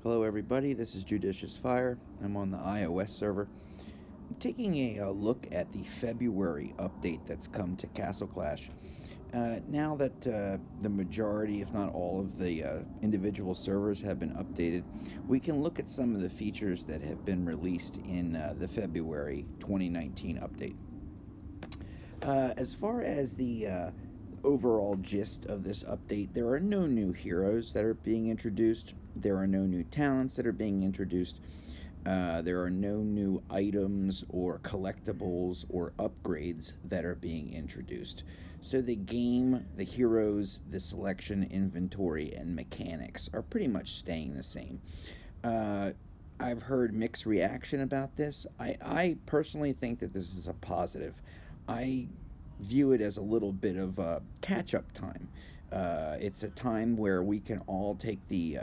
Hello everybody, this is JudiciousFire. I'm on the iOS server. I'm taking a look at the February update that's come to Castle Clash. Now that the majority, if not all, of the individual servers have been updated, we can look at some of the features that have been released in the February 2019 update. As far as the overall gist of this update, there are no new heroes that are being introduced. There are no new talents that are being introduced. There are no new items or collectibles or upgrades that are being introduced. So the game, the heroes, the selection, inventory, and mechanics are pretty much staying the same. I've heard mixed reaction about this. I personally think that this is a positive. I view it as a little bit of a catch-up time. It's a time where we can all take the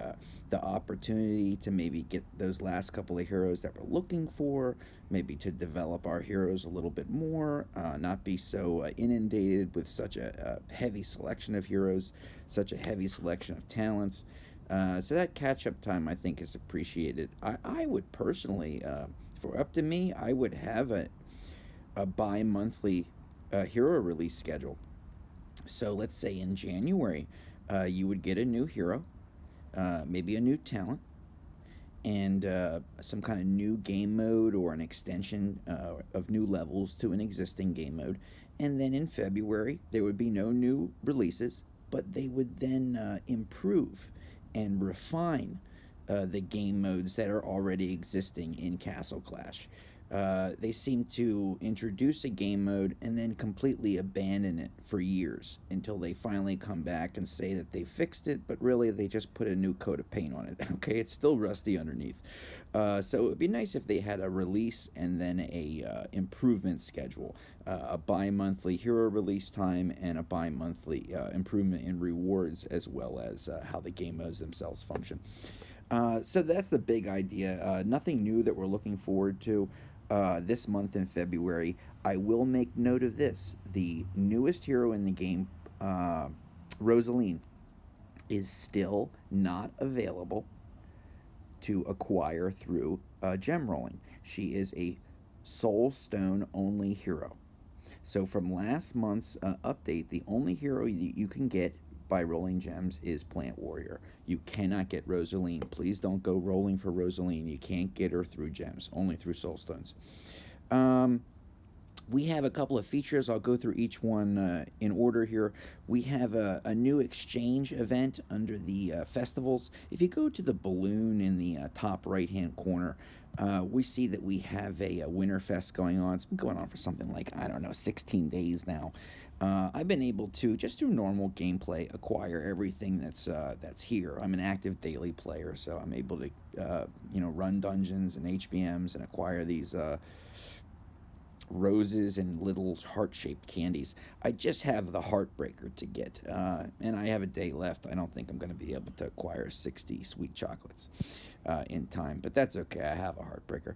opportunity to maybe get those last couple of heroes that we're looking for, maybe to develop our heroes a little bit more, not be so inundated with such a heavy selection of heroes, such a heavy selection of talents. So that catch-up time, I think, is appreciated. I would personally, for up to me, I would have a bi-monthly hero release schedule. So let's say in January, you would get a new hero, maybe a new talent, and some kind of new game mode or an extension of new levels to an existing game mode. And then in February, there would be no new releases, but they would then improve and refine the game modes that are already existing in Castle Clash. They seem to introduce a game mode and then completely abandon it for years until they finally come back and say that they fixed it, but really they just put a new coat of paint on it. Okay, it's still rusty underneath. So it would be nice if they had a release and then a improvement schedule, a bi-monthly hero release time and a bi-monthly improvement in rewards, as well as how the game modes themselves function. So that's the big idea. Nothing new that we're looking forward to this month in February. I will make note of this. The newest hero in the game, Rosaline, is still not available to acquire through gem rolling. She is a soul stone only hero. So from last month's update, the only hero you can get by rolling gems is Plant Warrior. You cannot get Rosaline. Please don't go rolling for Rosaline. You can't get her through gems, only through soul stones. We have a couple of features. I'll go through each one in order here. We have a new exchange event under the festivals. If you go to the balloon in the top right-hand corner, we see that we have a Winterfest going on. It's been going on for something like, I don't know, 16 days now. I've been able to, just through normal gameplay, acquire everything that's here. I'm an active daily player, so I'm able to run dungeons and HBMs and acquire these roses and little heart-shaped candies. I just have the Heartbreaker to get, and I have a day left. I don't think I'm going to be able to acquire 60 sweet chocolates in time, but that's okay. I have a Heartbreaker.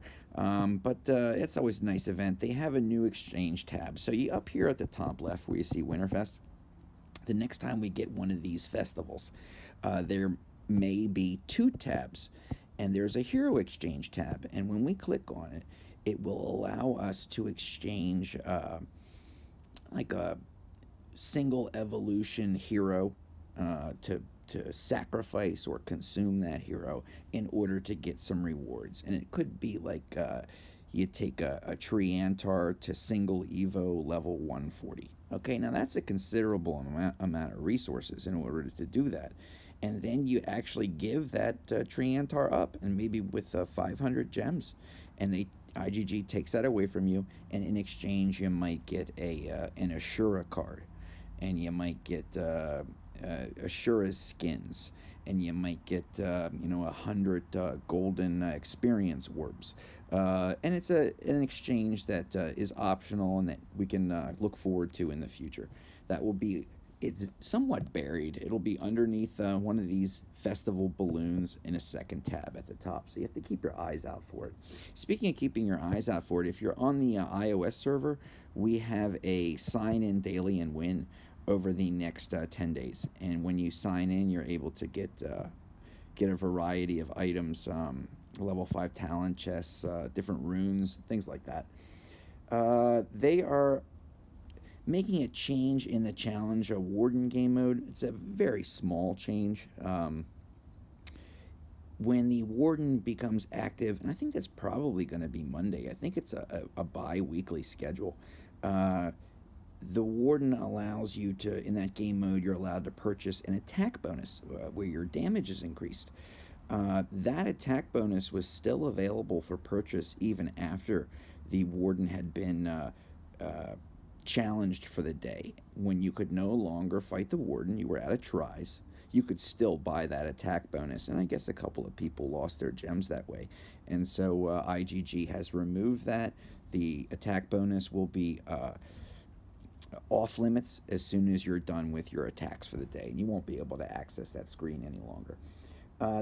But it's always a nice event. They have a new exchange tab. So you up here at the top left where you see Winterfest, the next time we get one of these festivals, there may be two tabs, and there's a hero exchange tab, and when we click on it, it will allow us to exchange like a single evolution hero to sacrifice or consume that hero in order to get some rewards. And it could be like you take a Triantar to single Evo level 140. Okay, now that's a considerable amount of resources in order to do that. And then you actually give that Triantar up, and maybe with 500 gems, and IGG takes that away from you, and in exchange you might get an Ashura card, and you might get Ashura's skins, and you might get 100 golden experience orbs, and it's an exchange that is optional and that we can look forward to in the future. That will be It's somewhat buried. It'll be underneath one of these festival balloons in a second tab at the top, so you have to keep your eyes out for it. Speaking of keeping your eyes out for it, if you're on the iOS server, we have a sign in daily and win over the next 10 days, and when you sign in, you're able to get get a variety of items, level 5 talent chests, different runes, things like that. They are making a change in the challenge warden game mode. It's a very small change. When the warden becomes active, and I think that's probably going to be Monday. I think it's a bi-weekly schedule. The warden allows you to, in that game mode, you're allowed to purchase an attack bonus where your damage is increased. That attack bonus was still available for purchase even after the warden had been challenged for the day. When you could no longer fight the warden, you were out of tries, you could still buy that attack bonus. And I guess a couple of people lost their gems that way. And so IGG has removed that. The attack bonus will be off limits as soon as you're done with your attacks for the day. And you won't be able to access that screen any longer.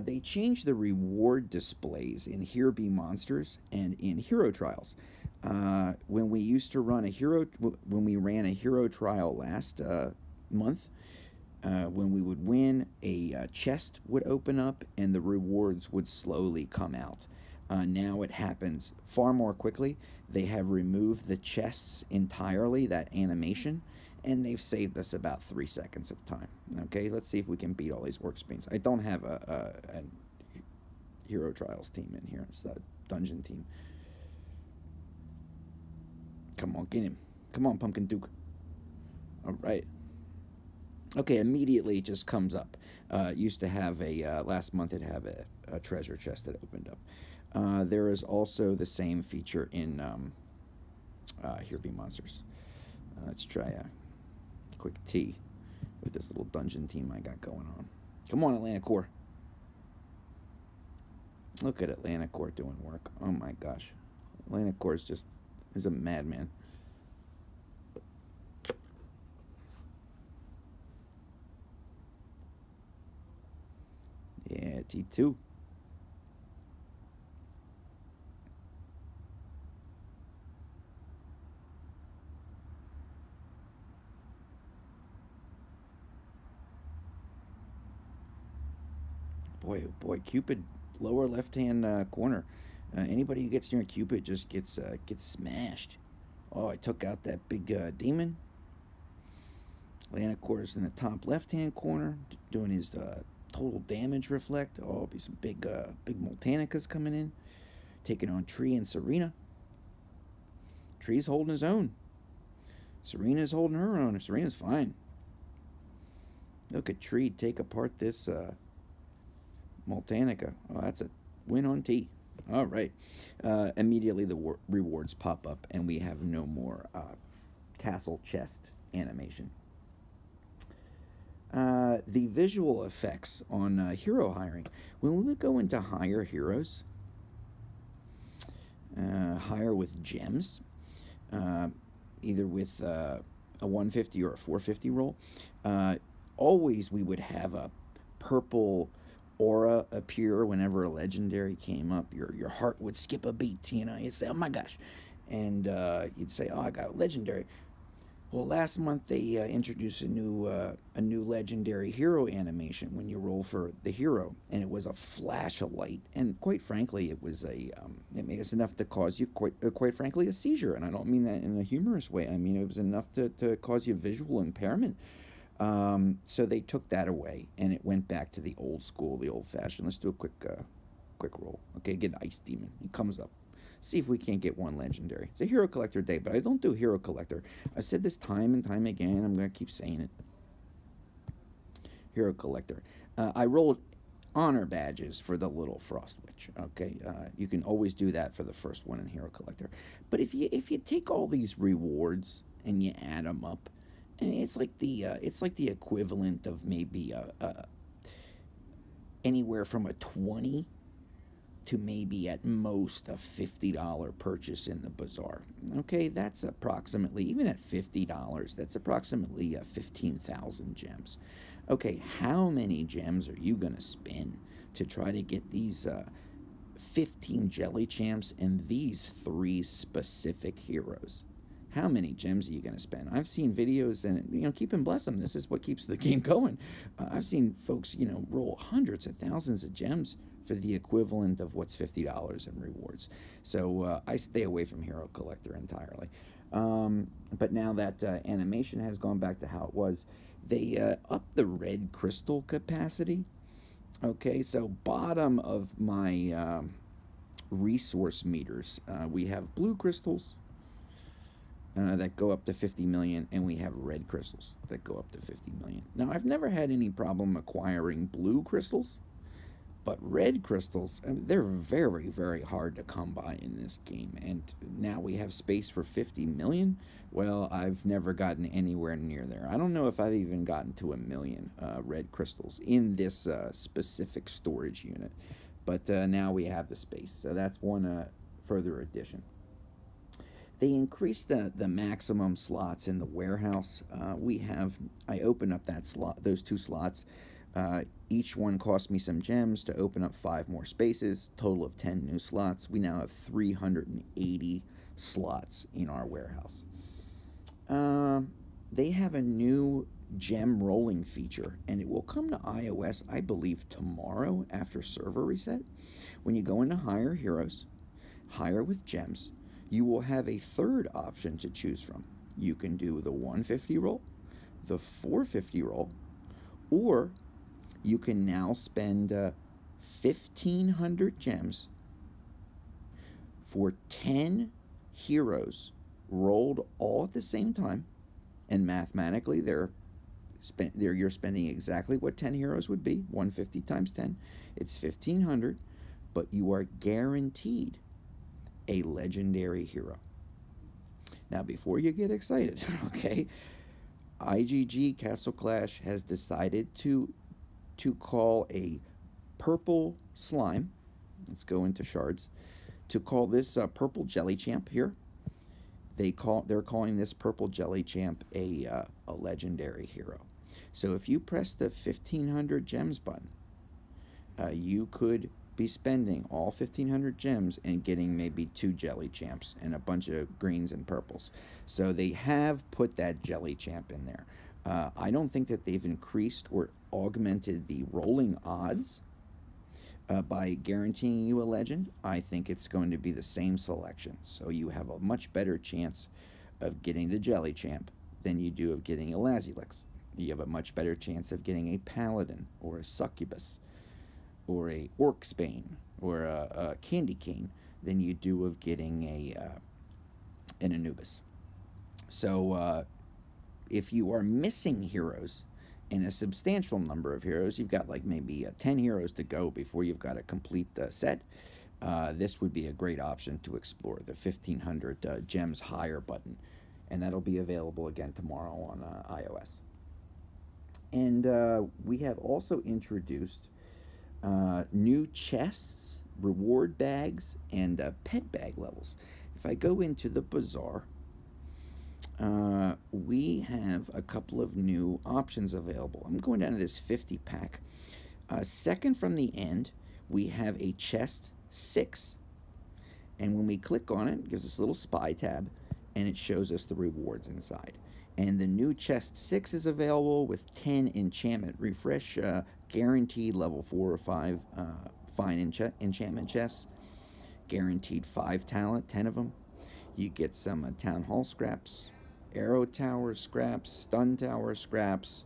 They changed the reward displays in Here Be Monsters and in Hero Trials. When we used to run when we ran a hero trial last month, when we would win, a chest would open up and the rewards would slowly come out. Now it happens far more quickly. They have removed the chests entirely, that animation, and they've saved us about 3 seconds of time. Okay, let's see if we can beat all these workspaces. I don't have a Hero Trials team in here. It's the dungeon team. Come on, get him. Come on, Pumpkin Duke. All right. Okay, immediately it just comes up. Used to have last month it had a treasure chest that opened up. There is also the same feature in Here Be Monsters. Let's try a quick tea with this little dungeon team I got going on. Come on, Atlantic Core. Look at Atlantic Core doing work. Oh my gosh. Atlantic Core is a madman. Yeah, T2. Boy, oh boy, Cupid, lower left-hand corner. Anybody who gets near Cupid just gets smashed. Oh, I took out that big demon. Atlantic Core's in the top left-hand corner, doing his total damage reflect. Oh, be some big Multanicas coming in, taking on Tree and Serena. Tree's holding his own. Serena's holding her own. Serena's fine. Look at Tree take apart this Multanica. Oh, that's a win on T. All right. Immediately the rewards pop up, and we have no more castle chest animation. The visual effects on hero hiring. When we would go into hire heroes, hire with gems, either with a 150 or a 450 roll, always we would have a purple aura appear whenever a legendary came up. Your heart would skip a beat, you'd say, oh my gosh, and you'd say, oh, I got a legendary. Well, last month they introduced a new legendary hero animation when you roll for the hero, and it was a flash of light. And quite frankly, it was it was enough to cause you quite frankly a seizure. And I don't mean that in a humorous way. I mean it was enough to cause you visual impairment. So they took that away, and it went back to the old school, the old fashioned. Let's do a quick roll. Okay, get an ice demon. He comes up. See if we can't get one legendary. It's a hero collector day, but I don't do hero collector. I've said this time and time again. I'm going to keep saying it. Hero collector. I rolled honor badges for the little frost witch. Okay, you can always do that for the first one in hero collector. But if you take all these rewards and you add them up, I mean, it's like the equivalent of maybe anywhere from a 20 to maybe at most a $50 purchase in the bazaar. Okay, that's approximately, even at $50, that's approximately 15,000 gems. Okay, how many gems are you going to spend to try to get these 15 jelly champs and these 3 specific heroes? How many gems are you going to spend? I've seen videos, and keep and bless them. This is what keeps the game going. I've seen folks, roll hundreds of thousands of gems for the equivalent of what's $50 in rewards. So I stay away from Hero Collector entirely. But now that animation has gone back to how it was, they upped the red crystal capacity. Okay, so bottom of my resource meters, we have blue crystals that go up to 50 million, and we have red crystals that go up to 50 million. Now, I've never had any problem acquiring blue crystals, but red crystals, they're very, very hard to come by in this game. And now we have space for 50 million. Well, I've never gotten anywhere near there. I don't know if I've even gotten to 1 million red crystals in this specific storage unit. But now we have the space. So that's one further addition. They increased the maximum slots in the warehouse. I opened up those 2 slots. Each one cost me some gems to open up 5 more spaces, total of 10 new slots. We now have 380 slots in our warehouse. They have a new gem rolling feature, and it will come to iOS, I believe, tomorrow after server reset. When you go into Hire Heroes, Hire with Gems, you will have a third option to choose from. You can do the 150 roll, the 450 roll, or you can now spend 1,500 gems for 10 heroes rolled all at the same time, and mathematically you're spending exactly what 10 heroes would be. 150 times 10, it's 1,500, but you are guaranteed a legendary hero. Now, before you get excited, okay, IGG Castle Clash has decided to call a purple slime, let's go into shards, to call this purple jelly champ here. They're calling this purple jelly champ a legendary hero. So if you press the 1,500 gems button, you could be spending all 1,500 gems and getting maybe 2 jelly champs and a bunch of greens and purples. So they have put that jelly champ in there. I don't think that they've increased or augmented the rolling odds by guaranteeing you a legend. I think it's going to be the same selection. So you have a much better chance of getting the jelly champ than you do of getting a Lazulix. You have a much better chance of getting a paladin or a succubus or a orcsbane or a candy cane than you do of getting an Anubis. So if you are missing heroes, in a substantial number of heroes, you've got like maybe 10 heroes to go before you've got a complete set, this would be a great option to explore, the 1,500 gems higher button. And that'll be available again tomorrow on iOS. And we have also introduced new chests, reward bags, and pet bag levels. If I go into the bazaar, we have a couple of new options available. I'm going down to this 50 pack. Second from the end, we have a chest 6. And when we click on it, it gives us a little spy tab, and it shows us the rewards inside. And the new chest 6 is available with 10 enchantment refresh, guaranteed level 4 or 5 fine enchantment chests, guaranteed 5 talent, 10 of them. You get some town hall scraps, arrow tower scraps, stun tower scraps,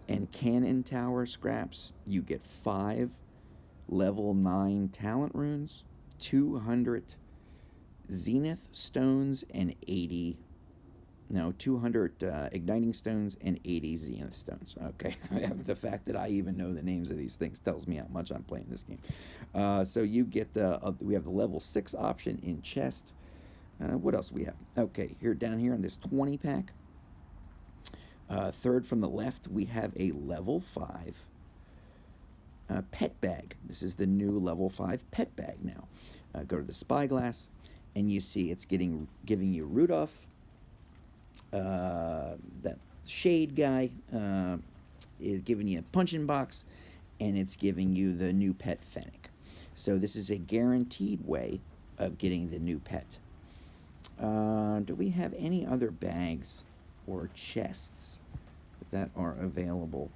and cannon tower scraps. You get 5 level 9 talent runes, 200 zenith stones, and 200 igniting stones and 80 zenith stones. Okay, the fact that I even know the names of these things tells me how much I'm playing this game. So you get we have the level 6 option in chest. What else we have? Okay, down here in this 20 pack, third from the left, we have a level 5 pet bag. This is the new level 5 pet bag now. Go to the spyglass, and you see it's giving you Rudolph, that shade guy, is giving you a punching box, and it's giving you the new pet Fennec. So this is a guaranteed way of getting the new pet. Do we have any other bags or chests that are available?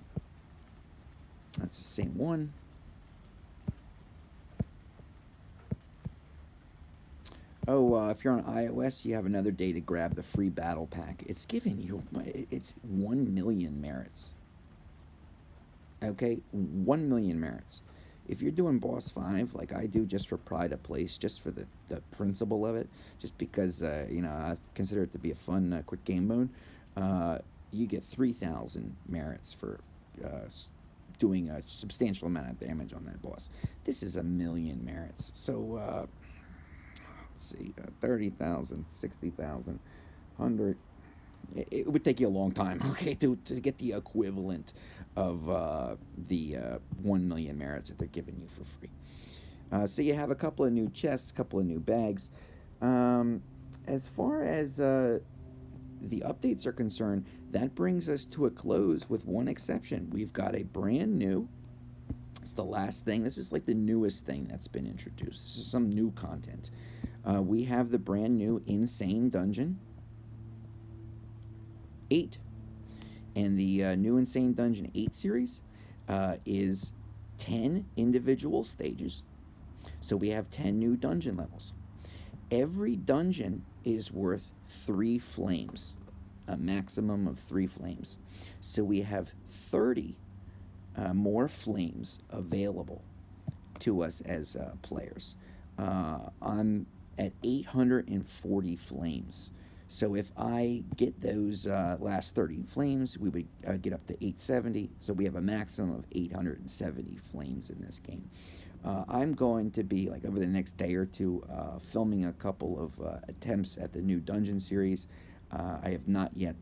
That's the same one. Oh, if you're on iOS, you have another day to grab the free battle pack. It's giving you, it's 1 million merits. Okay, 1 million merits. If you're doing boss 5, like I do, just for pride of place, just for the principle of it, just because, I consider it to be a fun, quick game mode, you get 3,000 merits for doing a substantial amount of damage on that boss. This is 1 million merits. So, let's see, 30,000, 60,000, 100. It would take you a long time, okay, to get the equivalent of the 1 million merits that they're giving you for free. So you have a couple of new chests, a couple of new bags. As far as the updates are concerned, that brings us to a close with one exception. We've got a brand new, it's the last thing, this is like the newest thing that's been introduced. This is some new content. We have the brand new Insane Dungeon 8. And the new Insane Dungeon 8 series is 10 individual stages. So we have 10 new dungeon levels. Every dungeon is worth 3 flames, a maximum of 3 flames. So we have 30 more flames available to us as players. I'm at 840 flames. So if I get those last 30 flames, we would get up to 870. So we have a maximum of 870 flames in this game. I'm going to be, like, over the next day or two, filming a couple of attempts at the new dungeon series. I have not yet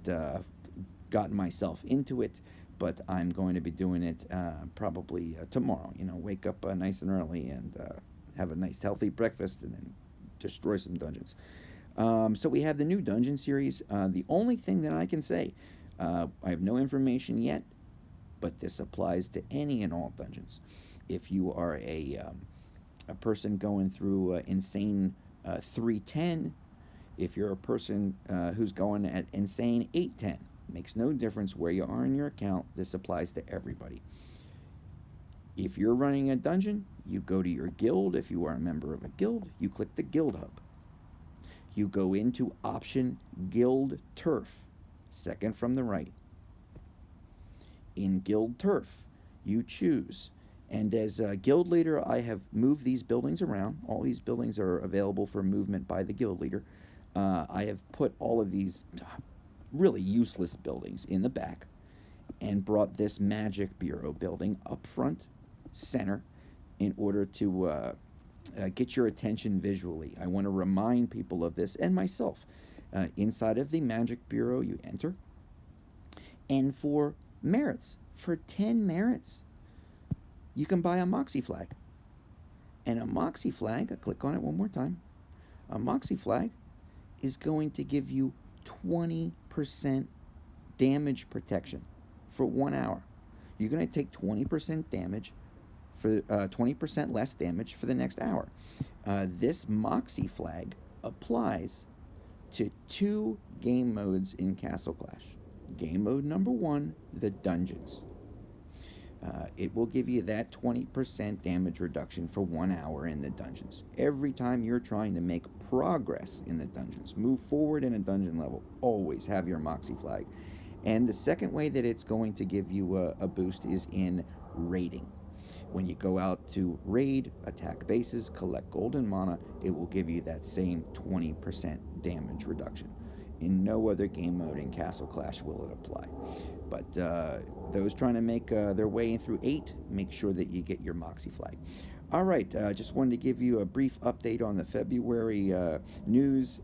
gotten myself into it, but I'm going to be doing it probably tomorrow. Wake up nice and early and have a nice healthy breakfast and then destroy some dungeons. So we have the new dungeon series. The only thing that I can say, I have no information yet, but this applies to any and all dungeons. If you are a person going through Insane 310, if you're a person who's going at Insane 810, makes no difference where you are in your account. This applies to everybody. If you're running a dungeon, you go to your guild. If you are a member of a guild, you click the guild hub. You go into option Guild Turf, second from the right. In Guild Turf, you choose. And as a guild leader, I have moved these buildings around. All these buildings are available for movement by the guild leader. I have put all of these really useless buildings in the back and brought this Magic Bureau building up front, center, in order to get your attention visually. I want to remind people of this, and myself. Inside of the Magic Bureau, you enter, and for merits, for 10 merits, you can buy a Moxie flag. And a Moxie flag, I click on it one more time, a Moxie flag is going to give you 20% damage protection for 1 hour. You're going to take 20% damage for 20% less damage for the next hour. This Moxie flag applies to 2 game modes in Castle Clash. Game mode number 1, the dungeons. It will give you that 20% damage reduction for 1 hour in the dungeons. Every time you're trying to make progress in the dungeons, move forward in a dungeon level, always have your Moxie flag. And the second way that it's going to give you a boost is in raiding. When you go out to raid, attack bases, collect golden mana, it will give you that same 20% damage reduction. In no other game mode in Castle Clash will it apply. But those trying to make their way in through 8, make sure that you get your Moxie flag. All right, just wanted to give you a brief update on the February news.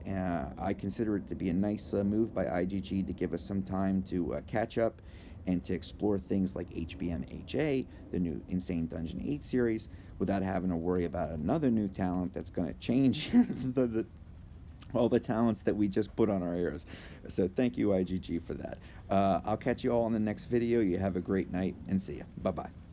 I consider it to be a nice move by IGG to give us some time to catch up and to explore things like HBM-HA, the new Insane Dungeon 8 series, without having to worry about another new talent that's going to change all the talents that we just put on our heroes. So thank you, IGG, for that. I'll catch you all in the next video. You have a great night, and see ya. Bye-bye.